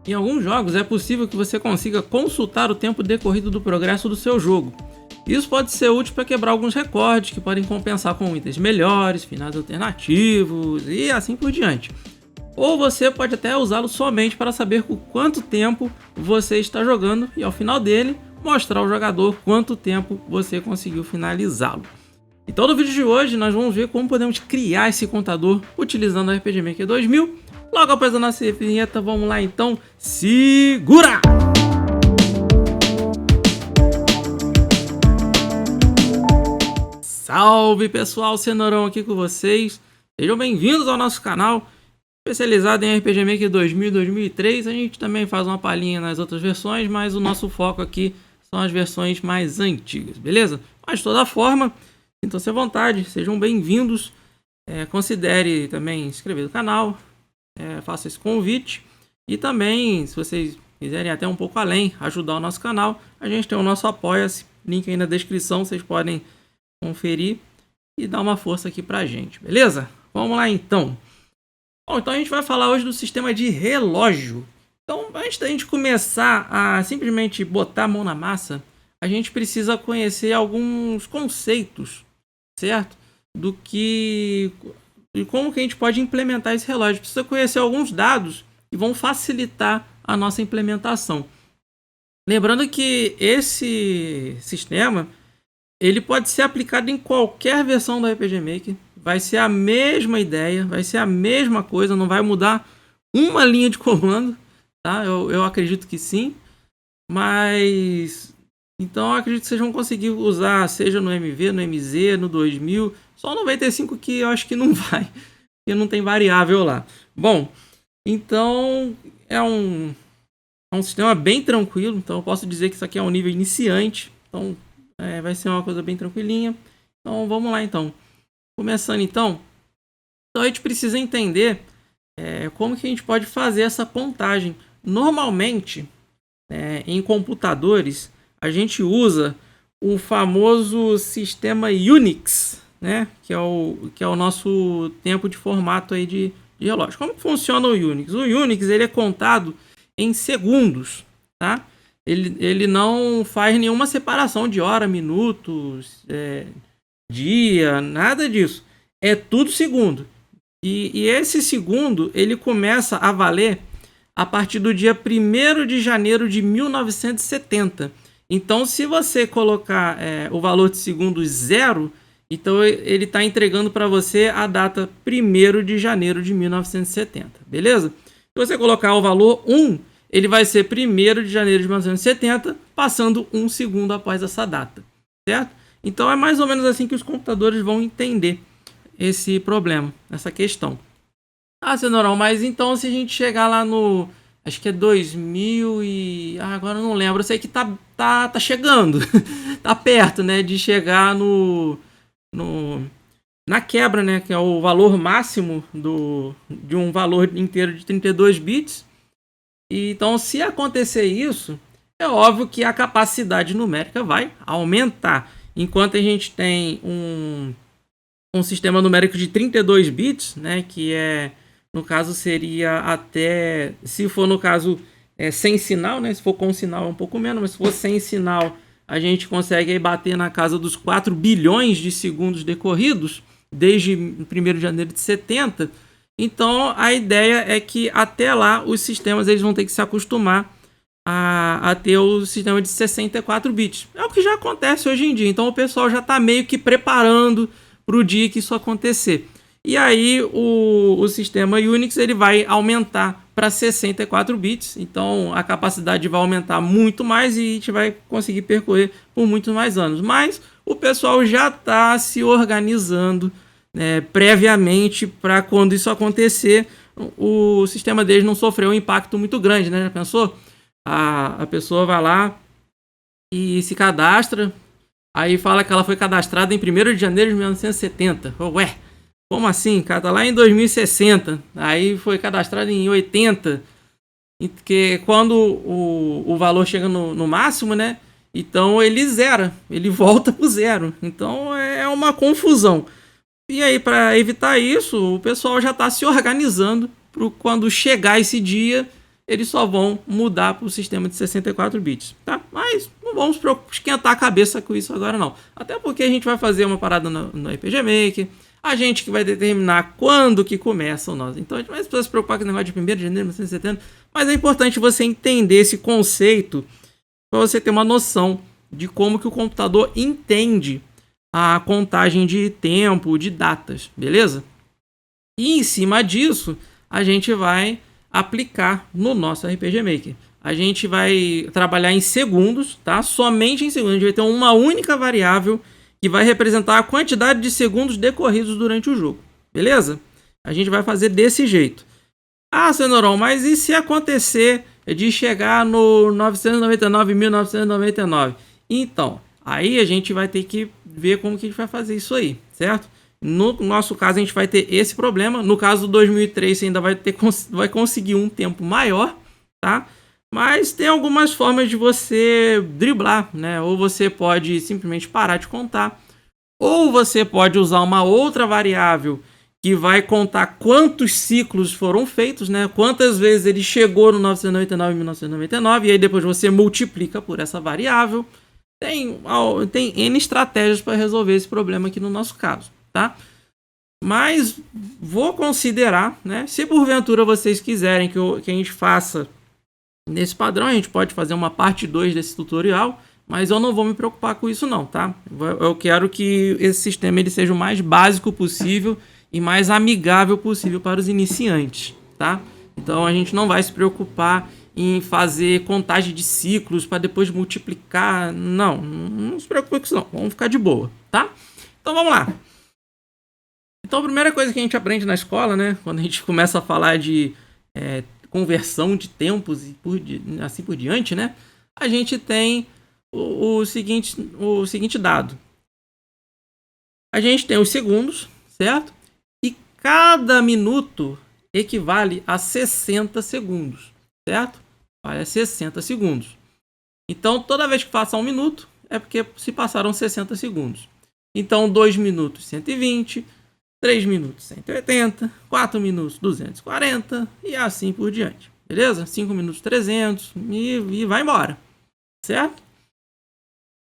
Em alguns jogos é possível que você consiga consultar o tempo decorrido do progresso do seu jogo. Isso pode ser útil para quebrar alguns recordes que podem compensar com itens melhores, finais alternativos e assim por diante. Ou você pode até usá-lo somente para saber por quanto tempo você está jogando e ao final dele mostrar ao jogador quanto tempo você conseguiu finalizá-lo. Então no vídeo de hoje nós vamos ver como podemos criar esse contador utilizando o RPG Maker 2000. Logo após a nossa vinheta, vamos lá então, segura! Salve pessoal, Cenourão aqui com vocês, sejam bem-vindos ao nosso canal especializado em RPG Maker 2000 e 2003, a gente também faz uma palhinha nas outras versões, mas o nosso foco aqui são as versões mais antigas, beleza? Mas de toda forma, sintam-se à vontade, sejam bem-vindos, considere também se inscrever no canal, faça esse convite e também, se vocês quiserem até um pouco além, ajudar o nosso canal, a gente tem o nosso Apoia-se, link aí na descrição, vocês podem conferir e dar uma força aqui pra gente, beleza? Vamos lá então. Bom, então a gente vai falar hoje do sistema de relógio. Então, antes da gente começar a simplesmente botar a mão na massa, a gente precisa conhecer alguns conceitos, certo? E como que a gente pode implementar esse relógio. Precisa conhecer alguns dados que vão facilitar a nossa implementação. Lembrando que esse sistema ele pode ser aplicado em qualquer versão do RPG Maker. Vai ser a mesma ideia, vai ser a mesma coisa, não vai mudar uma linha de comando, tá? Eu acredito que sim, mas então eu acredito que vocês vão conseguir usar, seja no MV, no MZ, no 2000, só o 95 que eu acho que não vai, porque não tem variável lá. Bom, então é um sistema bem tranquilo, então eu posso dizer que isso aqui é um nível iniciante, então vai ser uma coisa bem tranquilinha. Então vamos lá então. Começando então a gente precisa entender como que a gente pode fazer essa contagem. Normalmente, em computadores, a gente usa o famoso sistema Unix, né? que é o nosso tempo de formato aí de relógio. Como funciona o Unix? O Unix ele é contado em segundos, tá? Ele não faz nenhuma separação de hora, minutos, dia, nada disso. É tudo segundo. E esse segundo, ele começa a valer a partir do dia 1º de janeiro de 1970. Então, se você colocar o valor de segundos 0, então ele está entregando para você a data 1º de janeiro de 1970, beleza? Se você colocar o valor 1, ele vai ser 1º de janeiro de 1970, passando 1 segundo após essa data, certo? Então é mais ou menos assim que os computadores vão entender esse problema, essa questão. Ah, Cenourão, mas então se a gente chegar lá no, acho que é 2000 e... agora eu não lembro, eu sei que tá chegando, tá perto, né, de chegar na quebra, né, que é o valor máximo de um valor inteiro de 32 bits. Então, se acontecer isso, é óbvio que a capacidade numérica vai aumentar. Enquanto a gente tem um sistema numérico de 32 bits, né, que no caso seria até, se for no caso sem sinal, né, se for com sinal é um pouco menos, mas se for sem sinal, a gente consegue aí bater na casa dos 4 bilhões de segundos decorridos, desde 1º de janeiro de 70. Então, a ideia é que até lá os sistemas eles vão ter que se acostumar a ter o sistema de 64 bits. É o que já acontece hoje em dia. Então, o pessoal já está meio que preparando para o dia que isso acontecer. E aí, o sistema Unix ele vai aumentar para 64 bits. Então, a capacidade vai aumentar muito mais e a gente vai conseguir percorrer por muitos mais anos. Mas o pessoal já está se organizando previamente para quando isso acontecer, o sistema deles não sofreu um impacto muito grande, né? Já pensou? A pessoa vai lá e se cadastra, aí fala que ela foi cadastrada em 1º de janeiro de 1970. Ué, como assim? Cara, tá lá em 2060, aí foi cadastrada em 80, porque quando o valor chega no máximo, né? Então ele zera, ele volta pro zero. Então é uma confusão. E aí, para evitar isso, o pessoal já está se organizando para quando chegar esse dia, eles só vão mudar para o sistema de 64 bits, tá? Mas não vamos esquentar a cabeça com isso agora não. Até porque a gente vai fazer uma parada no RPG Maker, a gente que vai determinar quando que começa o nosso. Então a gente vai precisar se preocupar com o negócio de 1º de janeiro de 1970, mas é importante você entender esse conceito para você ter uma noção de como que o computador entende a contagem de tempo, de datas, beleza? E em cima disso, a gente vai aplicar no nosso RPG Maker. A gente vai trabalhar em segundos, tá? Somente em segundos. A gente vai ter uma única variável que vai representar a quantidade de segundos decorridos durante o jogo, beleza? A gente vai fazer desse jeito. Ah, Cenourão, mas e se acontecer de chegar no 999, 1999? Então, aí a gente vai ter que ver como que a gente vai fazer isso aí, certo? No nosso caso, a gente vai ter esse problema. No caso do 2003, você ainda vai conseguir um tempo maior, tá? Mas tem algumas formas de você driblar, né? Ou você pode simplesmente parar de contar, ou você pode usar uma outra variável que vai contar quantos ciclos foram feitos, né? Quantas vezes ele chegou no 999 e 1999, e aí depois você multiplica por essa variável. Tem N estratégias para resolver esse problema aqui no nosso caso, tá? Mas vou considerar, né? Se porventura vocês quiserem que a gente faça nesse padrão, a gente pode fazer uma parte 2 desse tutorial, mas eu não vou me preocupar com isso não, tá? Eu quero que esse sistema ele seja o mais básico possível e mais amigável possível para os iniciantes, tá? Então a gente não vai se preocupar em fazer contagem de ciclos para depois multiplicar. Não se preocupe com isso não. Vamos ficar de boa, tá? Então vamos lá. Então a primeira coisa que a gente aprende na escola, né? Quando a gente começa a falar de conversão de tempos e assim por diante, né? A gente tem o seguinte dado. A gente tem os segundos, certo? E cada minuto equivale a 60 segundos, certo? Vale a 60 segundos. Então, toda vez que passa 1 minuto, é porque se passaram 60 segundos. Então, 2 minutos, 120, 3 minutos, 180, 4 minutos, 240 e assim por diante. Beleza? 5 minutos, 300 e vai embora, certo?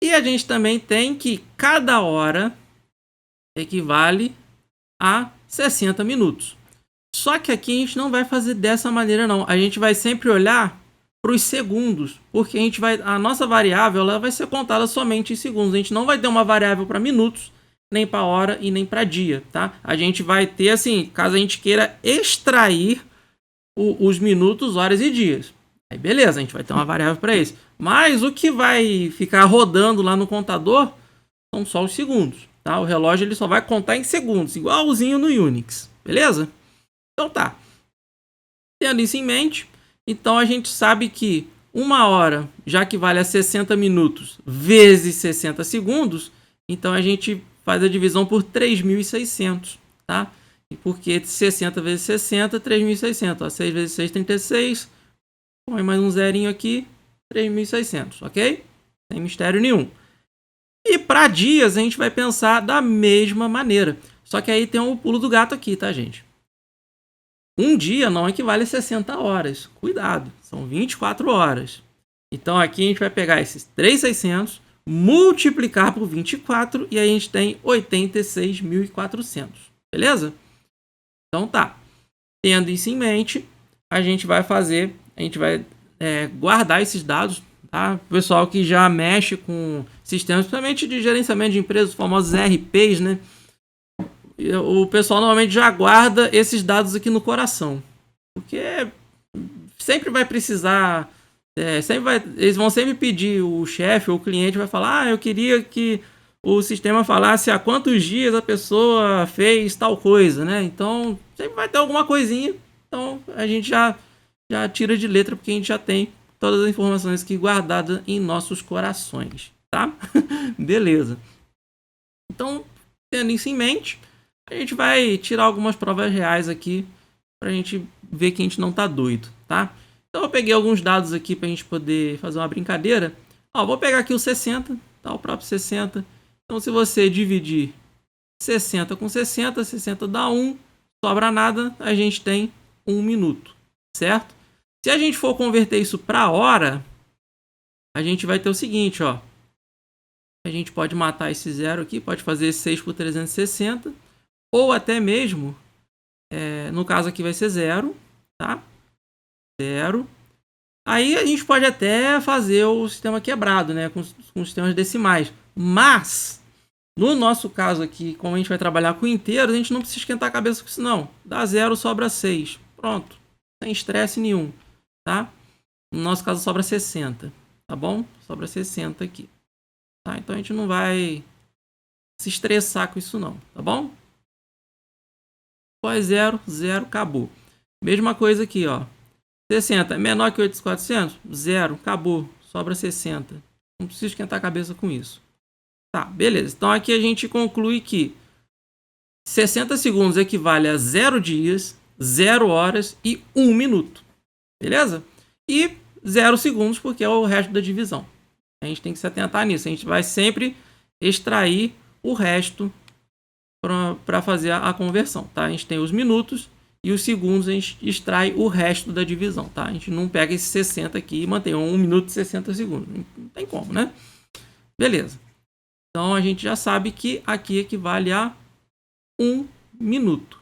E a gente também tem que cada hora equivale a 60 minutos. Só que aqui a gente não vai fazer dessa maneira não. A gente vai sempre olhar para os segundos, porque a nossa variável ela vai ser contada somente em segundos. A gente não vai ter uma variável para minutos, nem para hora e nem para dia, tá? A gente vai ter assim, caso a gente queira extrair os minutos, horas e dias. Aí beleza, a gente vai ter uma variável para isso. Mas o que vai ficar rodando lá no contador são só os segundos, tá? O relógio ele só vai contar em segundos, igualzinho no Unix, beleza? Então tá. Tendo isso em mente, então a gente sabe que 1 hora, já que vale a 60 minutos vezes 60 segundos, então a gente faz a divisão por 3.600, tá? E porque 60 vezes 60, 3.600. Ó, 6 vezes 6, 36. Põe mais um zerinho aqui, 3.600, ok? Sem mistério nenhum. E para dias a gente vai pensar da mesma maneira. Só que aí tem um pulo do gato aqui, tá, gente? Um dia não equivale a 60 horas. Cuidado, são 24 horas. Então aqui a gente vai pegar esses 3.600, multiplicar por 24 e aí a gente tem 86.400. Beleza? Então tá. Tendo isso em mente, a gente vai guardar esses dados, tá? O pessoal que já mexe com sistemas, principalmente de gerenciamento de empresas, os famosos ERPs, né? O pessoal normalmente já guarda esses dados aqui no coração, porque sempre vai precisar, eles vão sempre pedir, o chefe ou o cliente vai falar, eu queria que o sistema falasse há quantos dias a pessoa fez tal coisa, né? Então sempre vai ter alguma coisinha, então a gente já tira de letra, porque a gente já tem todas as informações aqui guardadas em nossos corações, tá? Beleza. Então, tendo isso em mente, a gente vai tirar algumas provas reais aqui pra gente ver que a gente não tá doido, tá? Então eu peguei alguns dados aqui pra gente poder fazer uma brincadeira. Ó, vou pegar aqui o 60, tá? O próprio 60. Então se você dividir 60 com 60, 60 dá 1, sobra nada, a gente tem 1 minuto, certo? Se a gente for converter isso para hora, a gente vai ter o seguinte, ó. A gente pode matar esse 0 aqui, pode fazer 6 por 360, ou até mesmo, no caso aqui vai ser 0, tá? 0. Aí a gente pode até fazer o sistema quebrado, né? Com sistemas decimais. Mas, no nosso caso aqui, como a gente vai trabalhar com inteiros, a gente não precisa esquentar a cabeça com isso não. Dá 0, sobra 6. Pronto. Sem estresse nenhum, tá? No nosso caso sobra 60, tá bom? Sobra 60 aqui. Tá? Então a gente não vai se estressar com isso não, tá bom? Pós 0, 0, acabou. Mesma coisa aqui, ó. 60 é menor que 8.400? 0, acabou. Sobra 60. Não precisa esquentar a cabeça com isso. Tá, beleza. Então aqui a gente conclui que 60 segundos equivale a 0 dias, 0 horas e 1 minuto. Beleza? E 0 segundos porque é o resto da divisão. A gente tem que se atentar nisso. A gente vai sempre extrair o resto para fazer a conversão, tá? A gente tem os minutos e os segundos, a gente extrai o resto da divisão, tá? A gente não pega esse 60 aqui e mantém 1 minuto e 60 segundos. Não tem como, né? Beleza. Então, a gente já sabe que aqui equivale a 1 minuto.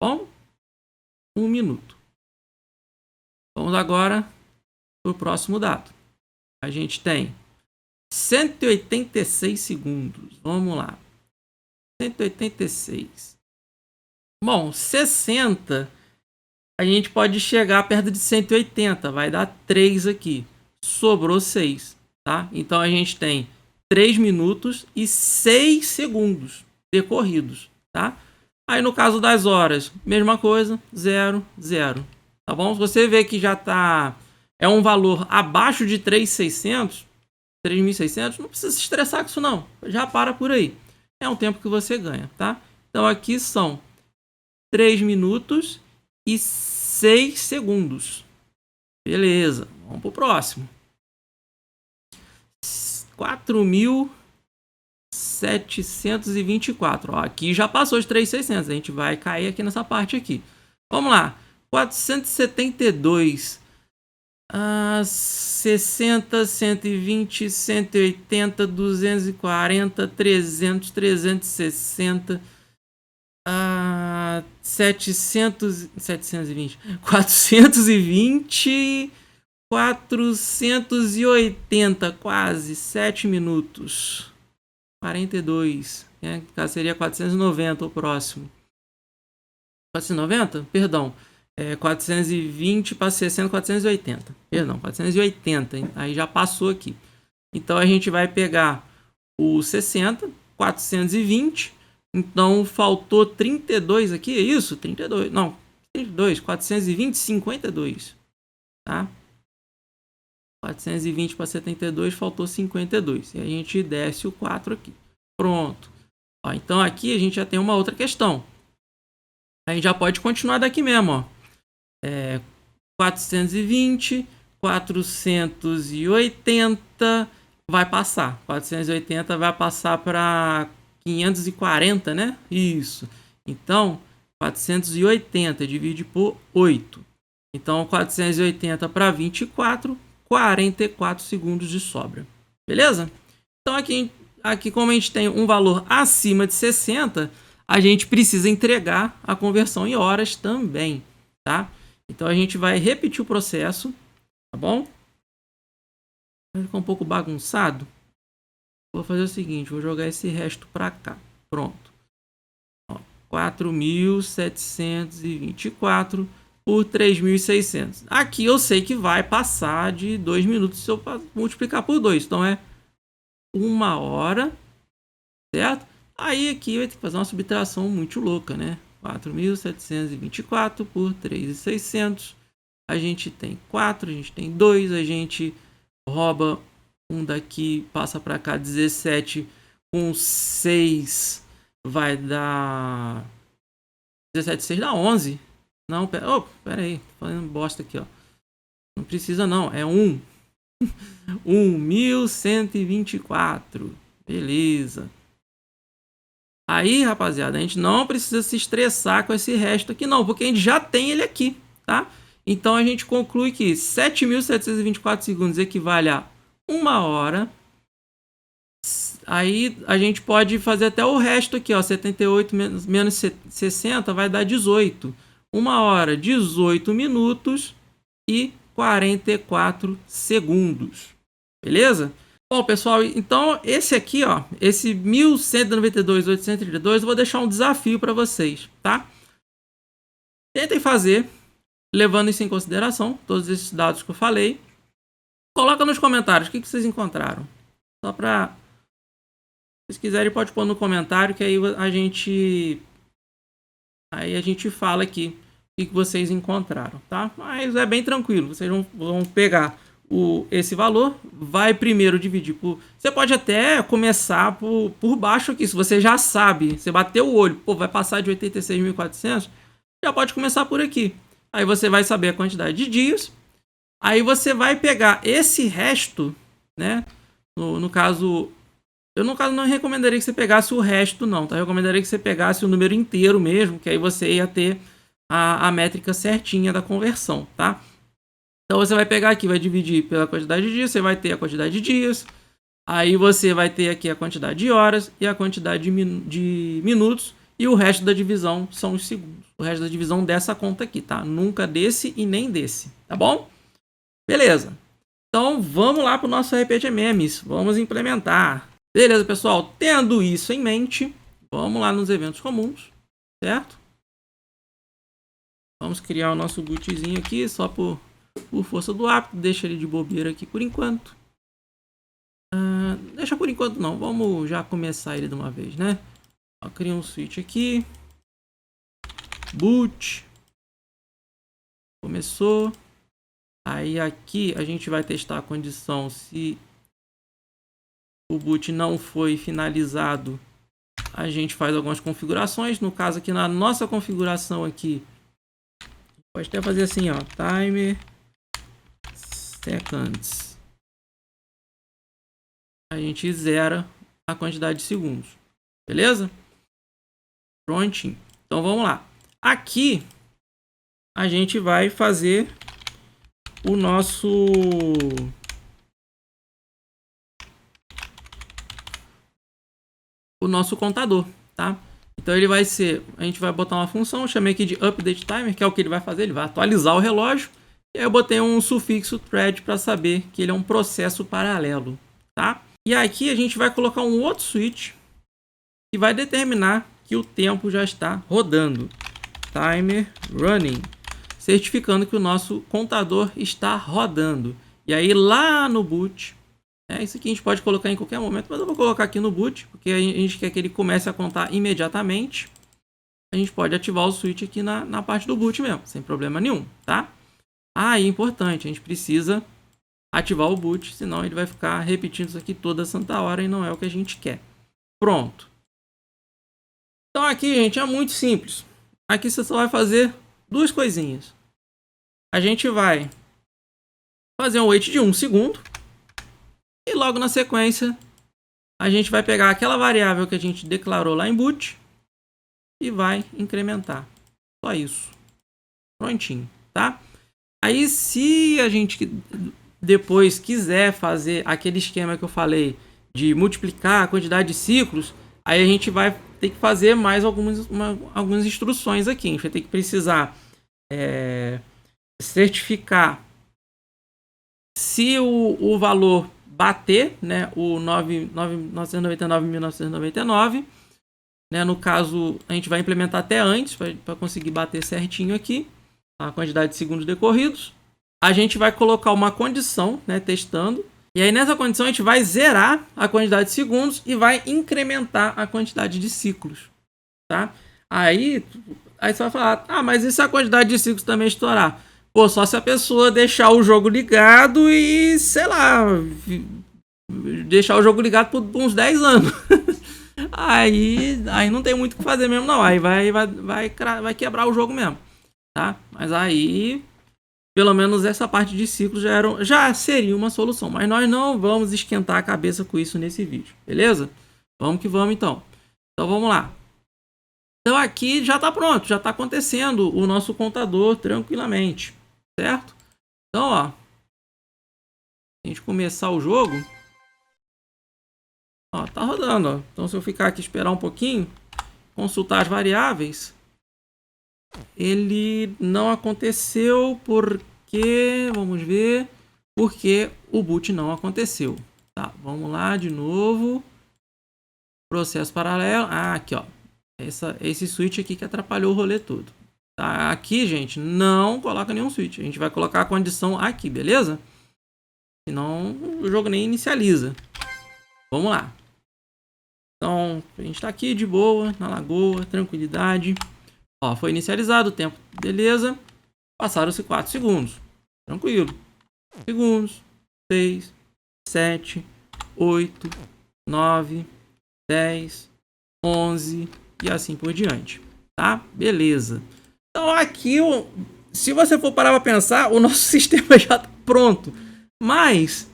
Bom? 1 minuto. Vamos agora para o próximo dado. A gente tem 186 segundos. Vamos lá. 186. Bom, 60, a gente pode chegar perto de 180. Vai dar 3 aqui. Sobrou 6, tá? Então, a gente tem 3 minutos e 6 segundos decorridos, tá? Aí, no caso das horas, mesma coisa. 0, 0. Tá bom? Se você vê que já tá... é um valor abaixo de 3.600, 3.600, não precisa se estressar com isso não. Já para por aí. É um tempo que você ganha, tá? Então aqui são 3 minutos e 6 segundos. Beleza. Vamos pro próximo. 4.724. Ó, aqui já passou os 3.600. A gente vai cair aqui nessa parte aqui. Vamos lá. 472. 60, 120, 180, 240, 300, 360, 720, 420, 480, quase 7 minutos. 42, né? Seria 490 o próximo. 490? Perdão. 420 para 60, 480. Perdão, 480. Aí já passou aqui. Então a gente vai pegar o 60, 420. Então faltou 32 aqui, é isso? 32. Não, 32, 420, 52. Tá? 420 para 72, faltou 52. E a gente desce o 4 aqui. Pronto. Ó, então aqui a gente já tem uma outra questão. A gente já pode continuar daqui mesmo, ó. 420, 480 vai passar. 480 vai passar para 540, né? Isso. Então, 480 divide por 8. Então, 480 para 24, 44 segundos de sobra. Beleza? Então, aqui como a gente tem um valor acima de 60, a gente precisa entregar a conversão em horas também, tá? Então, a gente vai repetir o processo, tá bom? Vai ficar um pouco bagunçado. Vou fazer o seguinte, vou jogar esse resto para cá. Pronto. 4.724 por 3.600. Aqui eu sei que vai passar de 2 minutos se eu multiplicar por 2. Então, é 1 hora, certo? Aí aqui vai ter que fazer uma subtração muito louca, né? 4.724 por 3.600. A gente tem 4, a gente tem 2, a gente rouba um daqui, passa para cá, 17 com 6 vai dar 17, 6 dá 11. Não, pera aí, tô falando bosta aqui, ó. Não precisa não, é 1. 1.124. Beleza. Aí, rapaziada, a gente não precisa se estressar com esse resto aqui não, porque a gente já tem ele aqui, tá? Então a gente conclui que 7.724 segundos equivale a 1 hora. Aí a gente pode fazer até o resto aqui, ó, 78 menos 60 vai dar 18. 1 hora, 18 minutos e 44 segundos. Beleza? Bom, pessoal, então esse aqui, ó, esse 1192.832, eu vou deixar um desafio para vocês, tá? Tentem fazer, levando isso em consideração, todos esses dados que eu falei. Coloca nos comentários o que vocês encontraram. Só para... Se vocês quiserem, pode pôr no comentário, que aí a gente fala aqui o que vocês encontraram, tá? Mas é bem tranquilo, vocês vão pegar esse valor, vai primeiro dividir por... Você pode até começar por baixo aqui, se você já sabe, você bateu o olho, pô, vai passar de 86.400, já pode começar por aqui. Aí você vai saber a quantidade de dias, aí você vai pegar esse resto, né? No caso, eu não recomendaria que você pegasse o resto não, tá? Eu recomendaria que você pegasse o número inteiro mesmo, que aí você ia ter a métrica certinha da conversão, tá? Então você vai pegar aqui, vai dividir pela quantidade de dias, você vai ter a quantidade de dias, aí você vai ter aqui a quantidade de horas e a quantidade de minutos, e o resto da divisão são os segundos. O resto da divisão dessa conta aqui, tá? Nunca desse e nem desse, tá bom? Beleza. Então vamos lá para o nosso RPG Memes, vamos implementar. Beleza, pessoal? Tendo isso em mente, vamos lá nos eventos comuns, certo? Vamos criar o nosso bootzinho aqui, só por força do hábito. Deixa ele de bobeira aqui por enquanto. Deixa por enquanto não, vamos já começar ele de uma vez, né? Ó, cria um switch aqui. Boot. Começou. Aí aqui a gente vai testar a condição se o boot não foi finalizado. A gente faz algumas configurações. No caso aqui na nossa configuração aqui, pode até fazer assim, ó, timer seconds. A gente zera a quantidade de segundos. Beleza? Prontinho. Então vamos lá. Aqui a gente vai fazer o nosso contador, tá? Então ele vai ser, a gente vai botar uma função, eu chamei aqui de update timer, que é o que ele vai fazer, ele vai atualizar o relógio. E aí eu botei um sufixo thread para saber que ele é um processo paralelo, tá? E aqui a gente vai colocar um outro switch que vai determinar que o tempo já está rodando. Timer running, certificando que o nosso contador está rodando. E aí lá no boot, isso aqui a gente pode colocar em qualquer momento, mas eu vou colocar aqui no boot, porque a gente quer que ele comece a contar imediatamente. A gente pode ativar o switch aqui na parte do boot mesmo, sem problema nenhum, tá? E é importante, a gente precisa ativar o boot, senão ele vai ficar repetindo isso aqui toda santa hora e não é o que a gente quer. Pronto. Então aqui, gente, é muito simples. Aqui você só vai fazer duas coisinhas. A gente vai fazer um wait de 1 segundo. E logo na sequência, a gente vai pegar aquela variável que a gente declarou lá em boot e vai incrementar. Só isso. Prontinho, tá? Aí se a gente depois quiser fazer aquele esquema que eu falei de multiplicar a quantidade de ciclos, aí a gente vai ter que fazer mais algumas instruções aqui. A gente vai ter que precisar certificar se o valor bater, né, o 999.999, né, no caso a gente vai implementar até antes para conseguir bater certinho aqui a quantidade de segundos decorridos. A gente vai colocar uma condição, né, testando, e aí nessa condição a gente vai zerar a quantidade de segundos e vai incrementar a quantidade de ciclos, tá? Aí você vai falar, mas e se a quantidade de ciclos também estourar? Pô, só se a pessoa deixar o jogo ligado e, sei lá, deixar o jogo ligado por uns 10 anos. aí não tem muito o que fazer mesmo, não. Aí vai quebrar o jogo mesmo, tá? Mas aí, pelo menos essa parte de ciclos já seria uma solução. Mas nós não vamos esquentar a cabeça com isso nesse vídeo, beleza? Vamos que vamos, então. Então vamos lá. Então aqui já está pronto, já está acontecendo o nosso contador tranquilamente. certo? Então, ó, se a gente começar o jogo, ó, tá rodando, ó. Então, se eu ficar aqui esperar um pouquinho, consultar as variáveis, ele não aconteceu porque, vamos ver, porque o boot não aconteceu. Tá, vamos lá de novo. Processo paralelo. Ah, aqui, ó. Esse switch aqui que atrapalhou o rolê todo. Tá, aqui, gente, não coloca nenhum switch. A gente vai colocar a condição aqui, beleza? Senão o jogo nem inicializa. Vamos lá. Então, a gente tá aqui de boa, na lagoa, tranquilidade. Ó, foi inicializado o tempo, beleza. Passaram-se 4 segundos. Tranquilo. Segundos. 6, 7, 8, 9, 10, 11 e assim por diante. Tá? Beleza. Então aqui, se você for parar para pensar, o nosso sistema já tá pronto. Mas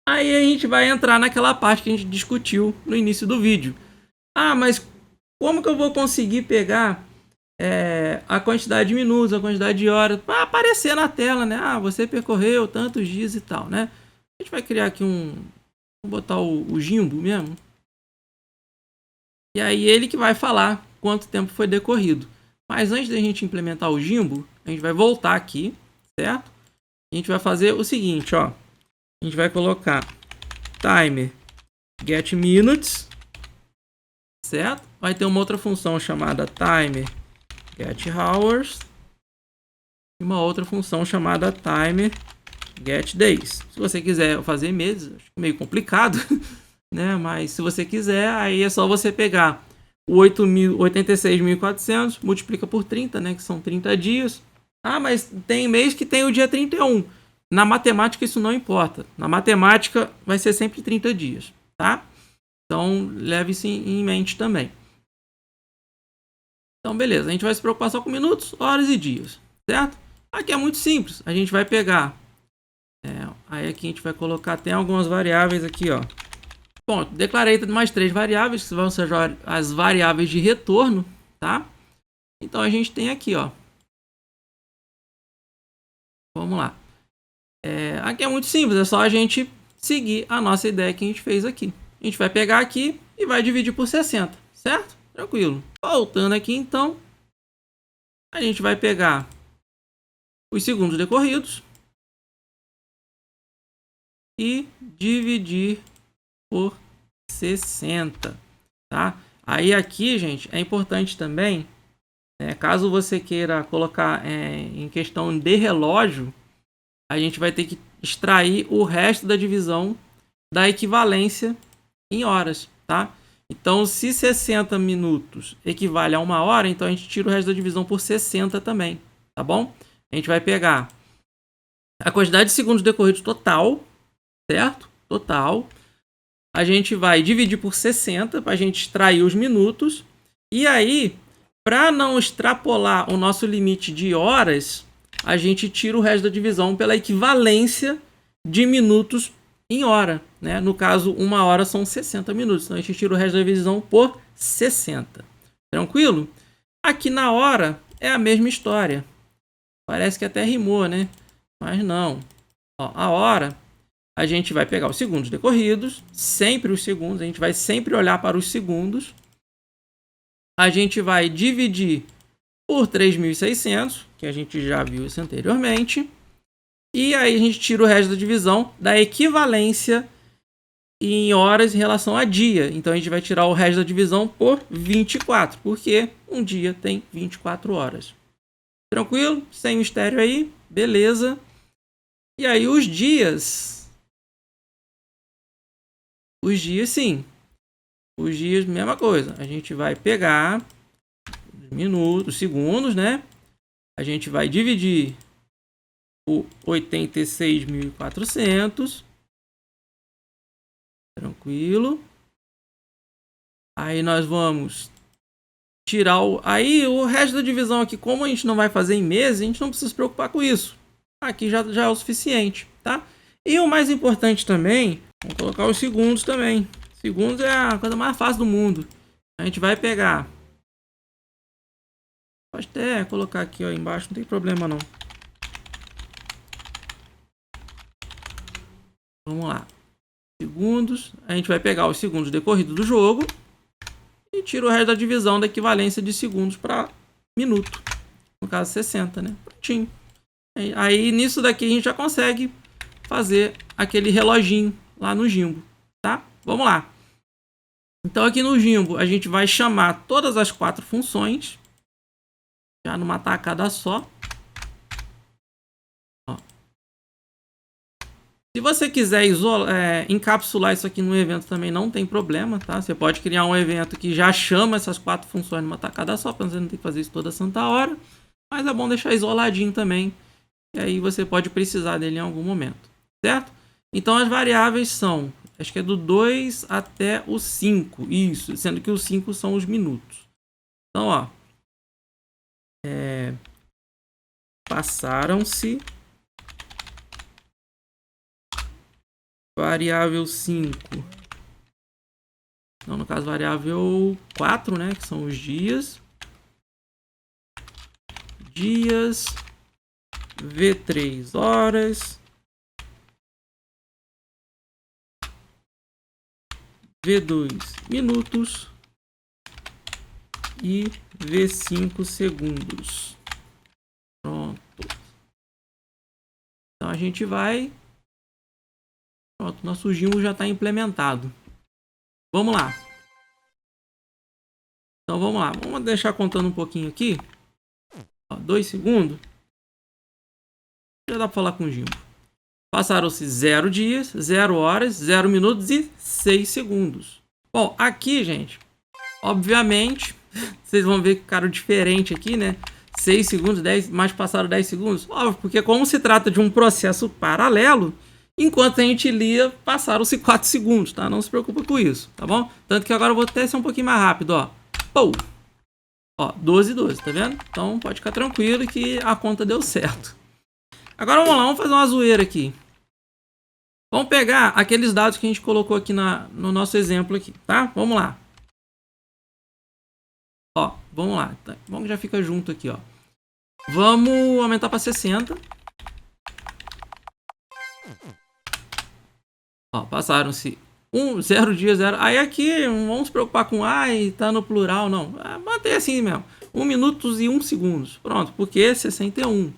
aí a gente vai entrar naquela parte que a gente discutiu no início do vídeo. Ah, mas como que eu vou conseguir pegar a quantidade de minutos, a quantidade de horas, para aparecer na tela, né? Ah, você percorreu tantos dias e tal, né? A gente vai criar aqui vou botar o Jimbo mesmo. E aí ele que vai falar quanto tempo foi decorrido. Mas antes da gente implementar o Jimbo, a gente vai voltar aqui, certo? A gente vai fazer o seguinte, ó. A gente vai colocar timer get minutes, certo? Vai ter uma outra função chamada timer get hours e uma outra função chamada timer get days. Se você quiser fazer meses, acho meio complicado, né? Mas se você quiser, aí é só você pegar o 86.400, multiplica por 30, né? Que são 30 dias. Ah, mas tem mês que tem o dia 31. Na matemática isso não importa. Na matemática vai ser sempre 30 dias, tá? Então leve isso em mente também. Então beleza, a gente vai se preocupar só com minutos, horas e dias, certo? Aqui é muito simples. A gente vai pegar... aí aqui a gente vai colocar, tem algumas variáveis aqui, ó. Bom, declarei mais 3 variáveis, que vão ser as variáveis de retorno, tá? Então a gente tem aqui, ó. Vamos lá. Aqui é muito simples, é só a gente seguir a nossa ideia que a gente fez aqui. A gente vai pegar aqui e vai dividir por 60, certo? Tranquilo. Voltando aqui, então, a gente vai pegar os segundos decorridos e dividir por 60, tá? Aí aqui, gente, é importante também, caso você queira colocar em questão de relógio, a gente vai ter que extrair o resto da divisão da equivalência em horas, tá? Então, se 60 minutos equivale a 1 hora, então a gente tira o resto da divisão por 60 também, tá bom? A gente vai pegar a quantidade de segundos decorridos total, certo? Total. A gente vai dividir por 60 para a gente extrair os minutos. E aí, para não extrapolar o nosso limite de horas, a gente tira o resto da divisão pela equivalência de minutos em hora, né? No caso, 1 hora são 60 minutos. Então a gente tira o resto da divisão por 60. Tranquilo? Aqui na hora é a mesma história. Parece que até rimou, né? Mas não. Ó, a hora, a gente vai pegar os segundos decorridos, sempre os segundos, a gente vai sempre olhar para os segundos. A gente vai dividir por 3.600, que a gente já viu isso anteriormente. E aí a gente tira o resto da divisão da equivalência em horas em relação a dia. Então a gente vai tirar o resto da divisão por 24, porque um dia tem 24 horas. Tranquilo? Sem mistério aí? Beleza. E aí os dias... Os dias, sim. Os dias, mesma coisa. A gente vai pegar minutos, segundos, né? A gente vai dividir por 86.400. Tranquilo. Aí nós vamos tirar aí o resto da divisão aqui. Como a gente não vai fazer em meses, a gente não precisa se preocupar com isso. Aqui já é o suficiente, tá? E o mais importante também, vamos colocar os segundos também. Segundos é a coisa mais fácil do mundo. A gente vai pegar. Pode até colocar aqui, ó, embaixo, não tem problema não. Vamos lá. Segundos. A gente vai pegar os segundos decorridos do jogo e tira o resto da divisão da equivalência de segundos para minuto. No caso, 60, né? Prontinho. Aí, nisso daqui, a gente já consegue fazer aquele reloginho lá no Jimbo, tá? Vamos lá. Então, aqui no Jimbo, a gente vai chamar todas as 4 funções já numa tacada só. Ó. Se você quiser encapsular isso aqui no evento também não tem problema, tá? Você pode criar um evento que já chama essas 4 funções numa tacada só, para você não ter que fazer isso toda santa hora. Mas é bom deixar isoladinho também, e aí você pode precisar dele em algum momento, certo? Então as variáveis são, acho que é do 2 até o 5, isso, sendo que os 5 são os minutos. Então, ó, passaram-se variável 5, não, no caso variável 4, né, que são os dias V3 horas, V2 minutos e V5 segundos. Pronto. Então a gente vai... Pronto, nosso Jimbo já está implementado. Vamos lá. Então vamos lá. Vamos deixar contando um pouquinho aqui. 2 segundos. Já dá para falar com o Jimbo. Passaram-se 0 dias, 0 horas, 0 minutos e 6 segundos. Bom, aqui, gente, obviamente, vocês vão ver que ficaram diferente aqui, né? 6 segundos, 10, mais passaram 10 segundos. Óbvio, porque como se trata de um processo paralelo, enquanto a gente lia, passaram-se 4 segundos, tá? Não se preocupa com isso, tá bom? Tanto que agora eu vou até ser um pouquinho mais rápido, ó. Pou! Ó, 12, 12, tá vendo? Então pode ficar tranquilo que a conta deu certo. Agora vamos lá, vamos fazer uma zoeira aqui. Vamos pegar aqueles dados que a gente colocou aqui no nosso exemplo aqui, tá? Vamos lá. Ó, vamos lá. Tá? Vamos já fica junto aqui, ó. Vamos aumentar para 60. Ó, passaram-se 0 dias, 0. Aí aqui, não vamos se preocupar com ai, tá no plural, não. Mantém assim mesmo. 1 minuto e 1 segundos. Pronto, porque 61.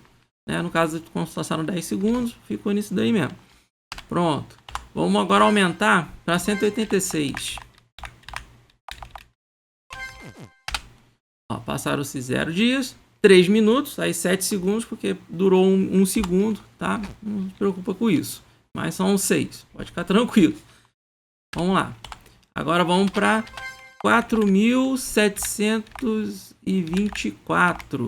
Né? No caso, como passaram 10 segundos, ficou nisso daí mesmo. Pronto. Vamos agora aumentar para 186. Ó, passaram-se 0 dias, 3 minutos, aí 7 segundos, porque durou 1 segundo, tá? Não se preocupa com isso. Mas são 6, pode ficar tranquilo. Vamos lá. Agora vamos para 4.724.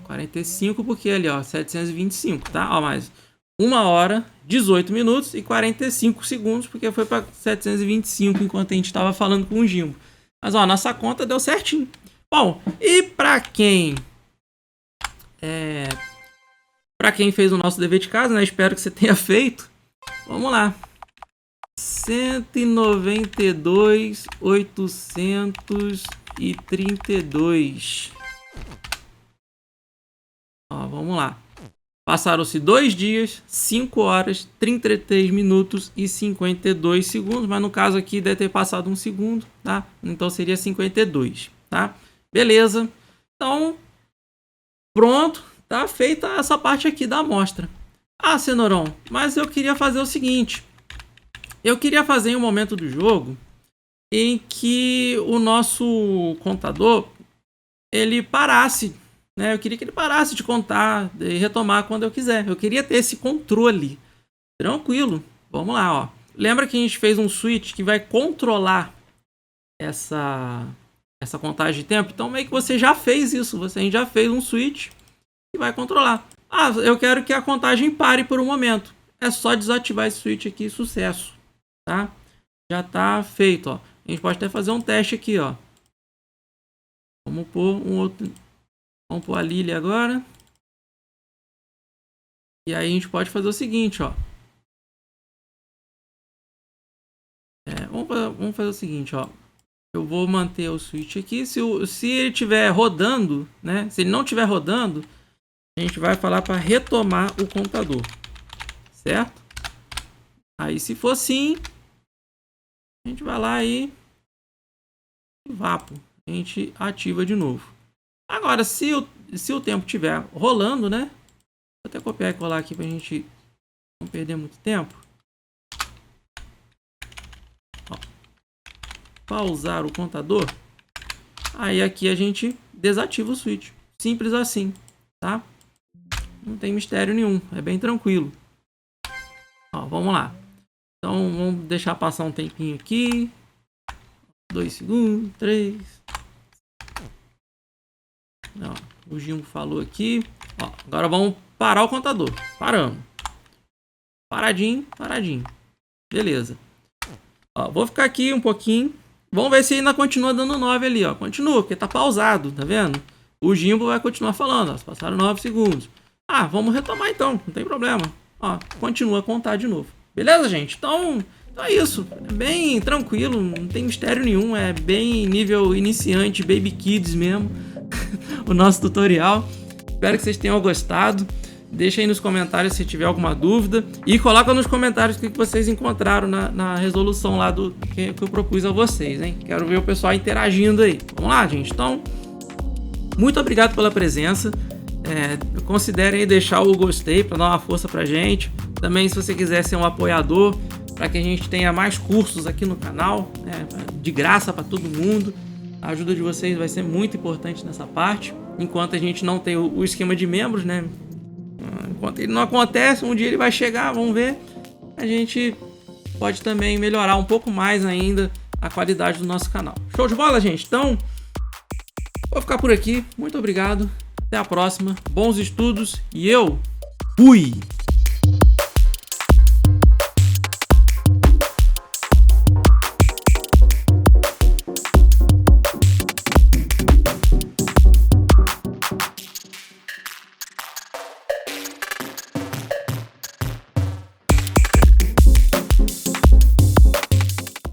45, porque ali, ó, 725, tá? Ó, mais 1 hora, 18 minutos e 45 segundos, porque foi para 725 enquanto a gente estava falando com o Jimbo. Mas, ó, nossa conta deu certinho. Bom, e para quem fez o nosso dever de casa, né? Espero que você tenha feito. Vamos lá. 192.832. Ó, vamos lá. Passaram-se 2 dias, 5 horas, 33 minutos e 52 segundos. Mas no caso aqui deve ter passado 1 segundo, tá? Então seria 52, tá? Beleza. Então, pronto. Tá feita essa parte aqui da amostra. Ah, Cenourão, mas eu queria fazer o seguinte. Eu queria fazer em um momento do jogo em que o nosso contador, ele parasse, né? Eu queria que ele parasse de contar e retomar quando eu quiser. Eu queria ter esse controle. Tranquilo. Vamos lá, ó. Lembra que a gente fez um switch que vai controlar essa contagem de tempo? Então meio que você já fez isso. A gente já fez um switch que vai controlar. Ah, eu quero que a contagem pare por um momento. É só desativar esse switch aqui, sucesso. Tá? Já tá feito, ó. A gente pode até fazer um teste aqui, ó. Vamos pôr um outro. Vamos pôr a Lily agora. E aí a gente pode fazer o seguinte, ó. Vamos fazer o seguinte, ó. Eu vou manter o switch aqui. Se ele estiver rodando, né? Se ele não estiver rodando, a gente vai falar para retomar o contador, certo? Aí se for sim, a gente vai lá e vapo, a gente ativa de novo. Agora, se o tempo estiver rolando, né? Vou até copiar e colar aqui para a gente não perder muito tempo. Ó, pausar o contador. Aí aqui a gente desativa o switch. Simples assim, tá? Não tem mistério nenhum, é bem tranquilo. Ó, vamos lá. Então vamos deixar passar um tempinho aqui. 2 segundos, 3. Não, o Gimbo falou aqui. Ó, agora vamos parar o contador. Paramos. Paradinho, paradinho. Beleza. Ó, vou ficar aqui um pouquinho. Vamos ver se ainda continua dando 9 ali, ó. Continua, porque tá pausado, tá vendo? O Gimbo vai continuar falando, ó. Passaram 9 segundos. Ah, vamos retomar então, não tem problema. Ó, continua a contar de novo. Beleza, gente? Então é isso. É bem tranquilo, não tem mistério nenhum. É bem nível iniciante, baby kids mesmo. O nosso tutorial. Espero que vocês tenham gostado. Deixa aí nos comentários se tiver alguma dúvida. E coloca nos comentários o que vocês encontraram na resolução lá que eu propus a vocês, hein? Quero ver o pessoal interagindo aí. Vamos lá, gente? Então, muito obrigado pela presença. Considerem aí deixar o gostei para dar uma força pra gente. Também, se você quiser ser um apoiador, para que a gente tenha mais cursos aqui no canal, né, de graça para todo mundo. A ajuda de vocês vai ser muito importante nessa parte. Enquanto a gente não tem o esquema de membros, né? Enquanto ele não acontece, um dia ele vai chegar, vamos ver. A gente pode também melhorar um pouco mais ainda a qualidade do nosso canal. Show de bola, gente? Então, vou ficar por aqui. Muito obrigado. Até a próxima. Bons estudos e eu fui!